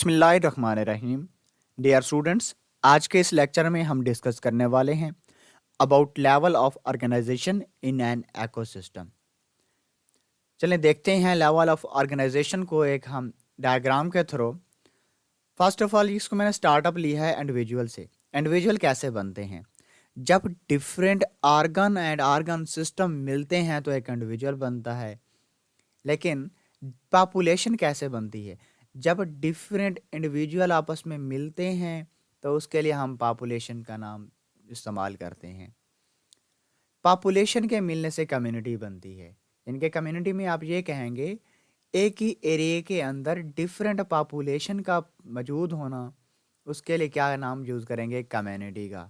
बिस्मिल्लाहिर्रहमानिर्रहीम। Dear students, आज के इस लेक्चर में हम डिस्कस करने वाले हैं about level of organisation in an ecosystem. चलें देखते हैं लेवल ऑफ ऑर्गेनाइजेशन को एक हम डायग्राम के थ्रू। फर्स्ट ऑफ ऑल इसको मैंने स्टार्टअप लिया है इंडिविजुअल से। इंडिविजुअल कैसे बनते हैं? जब different organ and organ system मिलते हैं तो एक इंडिविजुअल बनता है। लेकिन पॉपुलेशन कैसे बनती है? जब डिफरेंट इंडिविजुअल आपस में मिलते हैं तो उसके लिए हम पॉपुलेशन का नाम इस्तेमाल करते हैं। पॉपुलेशन के मिलने से कम्युनिटी बनती है। इनके कम्युनिटी में आप ये कहेंगे एक ही एरिया के अंदर डिफरेंट पॉपुलेशन का मौजूद होना, उसके लिए क्या नाम यूज़ करेंगे? कम्युनिटी का।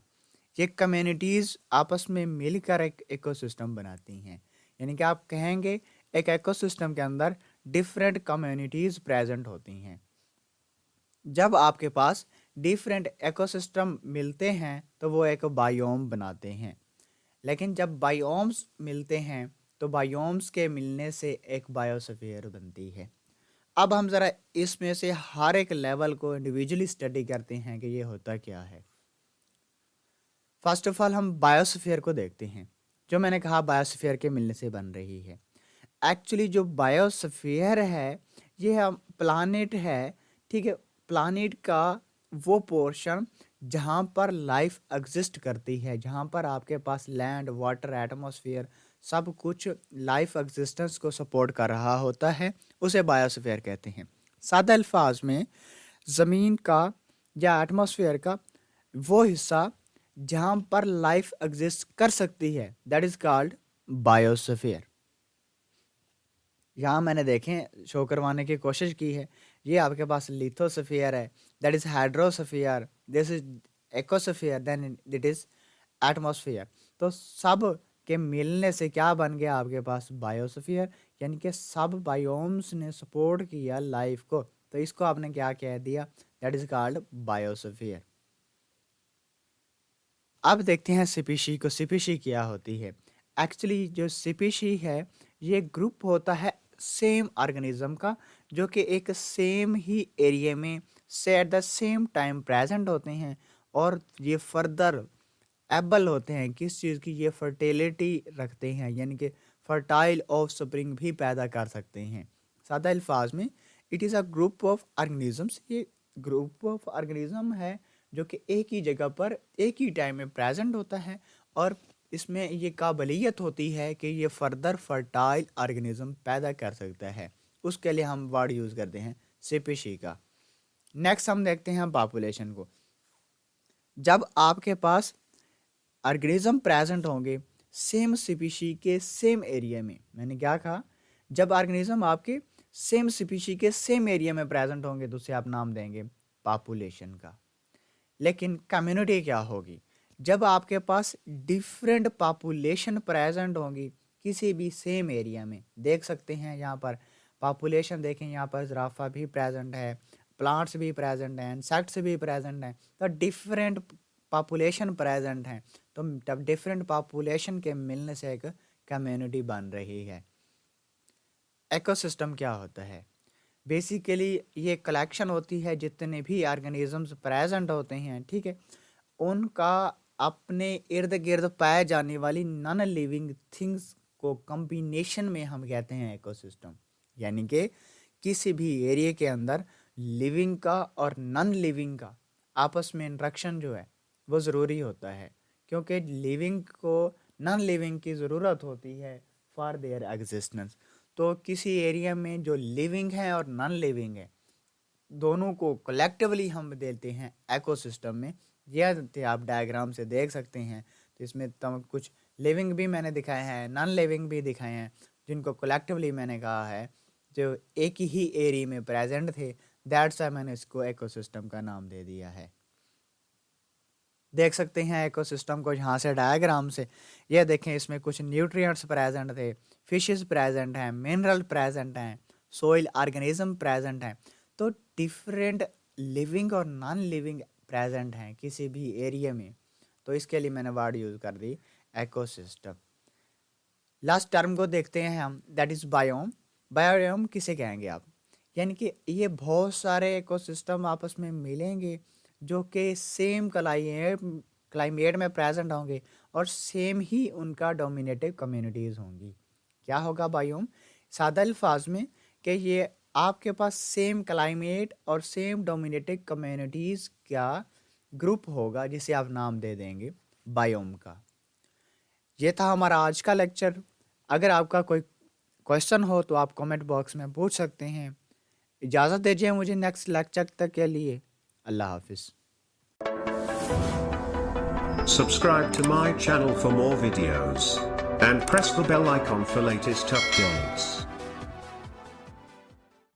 ये कम्युनिटीज़ आपस में मिलकर एक इकोसिस्टम बनाती हैं। यानी कि आप कहेंगे एक इकोसिस्टम के अंदर डिफरेंट कम्युनिटीज़ प्रेजेंट होती हैं। जब आपके पास डिफरेंट इकोसिस्टम मिलते हैं तो वो एक बायोम बनाते हैं। लेकिन जब बायोम्स मिलते हैं तो बायोम्स के मिलने से एक बायोस्फीयर बनती है। अब हम ज़रा इसमें से हर एक लेवल को इंडिविजुअली स्टडी करते हैं कि ये होता क्या है। फर्स्ट ऑफ ऑल हम बायोस्फीयर को देखते हैं। जो मैंने कहा बायोस्फीयर के मिलने से बन रही है। एक्चुअली जो बायोस्फीयर है ये हम प्लानेट है, ठीक है। प्लानेट का वो पोर्शन जहाँ पर लाइफ एग्जिस्ट करती है, जहाँ पर आपके पास लैंड, वाटर, एटमॉस्फेयर सब कुछ लाइफ एग्जिस्टेंस को सपोर्ट कर रहा होता है, उसे बायोस्फीयर कहते हैं। सादा अल्फाज में ज़मीन का या एटमॉस्फेयर का वो हिस्सा जहाँ पर लाइफ एग्जिस्ट कर सकती है, दैट इज़ कॉल्ड बायोस्फीयर। यहाँ मैंने देखें शो करवाने की कोशिश की है। ये आपके पास लिथोस्फीयर है, that is hydrosphere, this is ecosphere, then it is atmosphere. तो सब के मिलने से क्या बन गया आपके पास? बायोस्फीयर। यानी कि सब बायोम्स ने सपोर्ट किया लाइफ को, तो इसको आपने क्या कह दिया? That is called biosphere. अब देखते हैं स्पीशी को। स्पीशी क्या होती है? एक्चुअली जो स्पीशी है ये ग्रुप होता है सेम ऑर्गेनिज्म का, जो कि एक सेम ही एरिया में से at the same time present होते हैं और ये फर्दर एबल होते हैं किस चीज़ की? ये फर्टिलिटी रखते हैं, यानी कि फर्टाइल ऑफ स्प्रिंग भी पैदा कर सकते हैं। सादा अल्फाज में it is a group of organisms. ये ग्रुप ऑफ ऑर्गेनिज्म है जो कि एक ही जगह पर एक ही टाइम में प्रेजेंट होता है और इसमें ये काबिलियत होती है कि ये फर्दर फर्टाइल ऑर्गेनिज्म पैदा कर सकता है। उसके लिए हम वर्ड यूज़ करते हैं स्पीशी का। नेक्स्ट हम देखते हैं पॉपुलेशन को। जब आपके पास ऑर्गेनिज्म प्रेजेंट होंगे सेम स्पीशी के सेम एरिया में, मैंने क्या कहा? जब ऑर्गेनिज्म आपके सेम स्पीशी के सेम एरिया में प्रेजेंट होंगे तो उसे आप नाम देंगे पॉपुलेशन का। लेकिन कम्युनिटी क्या होगी? जब आपके पास डिफरेंट पॉपुलेशन प्रेजेंट होंगी किसी भी सेम एरिया में। देख सकते हैं यहाँ पर पॉपुलेशन देखें, यहाँ पर ज़राफ़ा भी प्रेजेंट है, प्लांट्स भी प्रेजेंट हैं, इंसेक्ट्स भी प्रेजेंट हैं। तो डिफरेंट पॉपुलेशन प्रेजेंट हैं, तो तब डिफरेंट पॉपुलेशन के मिलने से एक कम्युनिटी बन रही है। इकोसिस्टम क्या होता है? बेसिकली ये कलेक्शन होती है जितने भी ऑर्गेनिजम्स प्रेजेंट होते हैं, ठीक है, उनका अपने इर्द गिर्द पाए जाने वाली नॉन लिविंग थिंग्स को कॉम्बिनेशन में हम कहते हैं इकोसिस्टम। यानी कि किसी भी एरिया के अंदर लिविंग का और नॉन लिविंग का आपस में इंटरेक्शन जो है वो ज़रूरी होता है, क्योंकि लिविंग को नॉन लिविंग की ज़रूरत होती है फॉर देयर एग्जिस्टेंस। तो किसी एरिया में जो लिविंग है और नॉन लिविंग है दोनों को कलेक्टिवली हम देते हैं इकोसिस्टम में। यह आप डायग्राम से देख सकते हैं। तो इसमें तम कुछ लिविंग भी मैंने दिखाए हैं, नॉन लिविंग भी दिखाए हैं, जिनको कलेक्टिवली मैंने कहा है जो एक ही एरिया में प्रेजेंट थे। दैट्स वाई मैंने इसको इकोसिस्टम का नाम दे दिया है। देख सकते हैं इकोसिस्टम को यहाँ से डायग्राम से। ये देखें इसमें कुछ न्यूट्रिएंट्स प्रेजेंट थे, फिशेस प्रेजेंट हैं, मिनरल प्रेजेंट हैं, सोइल ऑर्गेनिज्म प्रेजेंट हैं। तो डिफरेंट लिविंग और नॉन लिविंग प्रेजेंट हैं किसी भी एरिया में, तो इसके लिए मैंने वर्ड यूज़ कर दी इकोसिस्टम। लास्ट टर्म को देखते हैं हम, दैट इज़ बायोम। बायोम किसे कहेंगे आप? यानी कि ये बहुत सारे इकोसिस्टम आपस में मिलेंगे जो कि सेम क्लाइमेट में प्रेजेंट होंगे और सेम ही उनका डोमिनेटिव कम्युनिटीज़ होंगी। क्या होगा बायोम? सादा अल्फाज में कि ये आपके पास सेम क्लाइमेट और सेम डोमिनेटिव कम्युनिटीज़ का ग्रुप होगा जिसे आप नाम दे देंगे बायोम का। ये था हमारा आज का लेक्चर। अगर आपका कोई क्वेश्चन हो तो आप कमेंट बॉक्स में पूछ सकते हैं। इजाज़त दीजिए मुझे नेक्स्ट लेक्चर तक के लिए। अल्लाह हाफिज़। Subscribe to my channel for more videos and press the bell icon for latest updates.